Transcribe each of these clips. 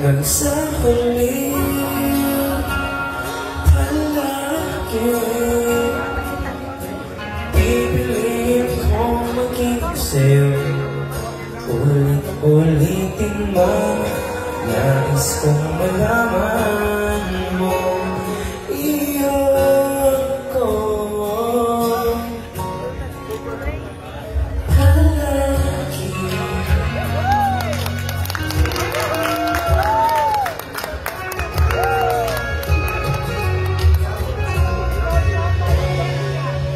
hanggang sa huli. Palagi pipiliin kong maging sa'yo. Ulit-ulitin man, nais kong malaman mo. Iyo ko palagi.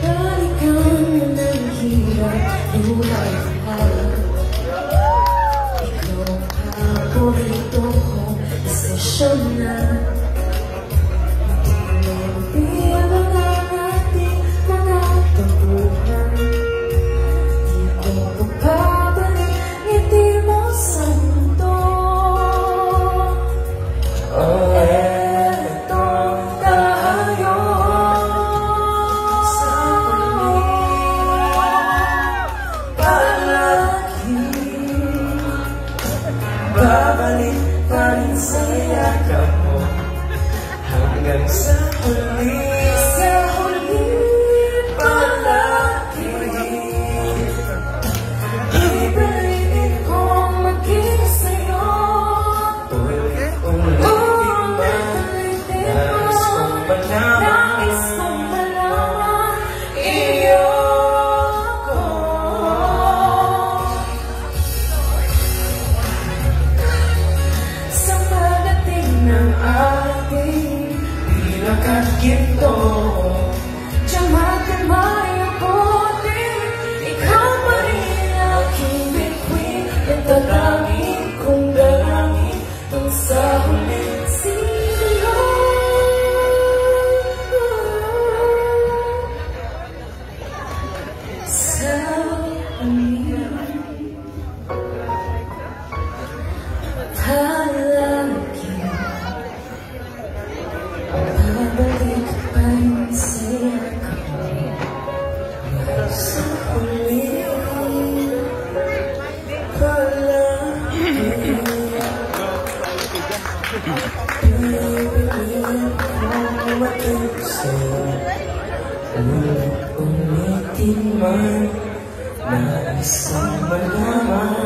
Balikan mo ng hirap, buhay mahal. Ikaw ang paborito kong desisyon na. Babalik pa rin sa yakap mo hanggang sa huli. Sa huli palagi pipiliin kong maging sa'yo. Ulit-ulitin man, nais kong malaman. Iyo ko sa pagdating ng ating bilang at ginto. Tiyamat at mayabutin, ikaw pa rin aking bituin. At tatangin kong dalangin nung sa huli sino. Sa huli palagi babalik pa rin sa yakap mo. Sa huli palagi pipiliin kong maging sa'yo. Ulit-ulitin man, nais kong malaman.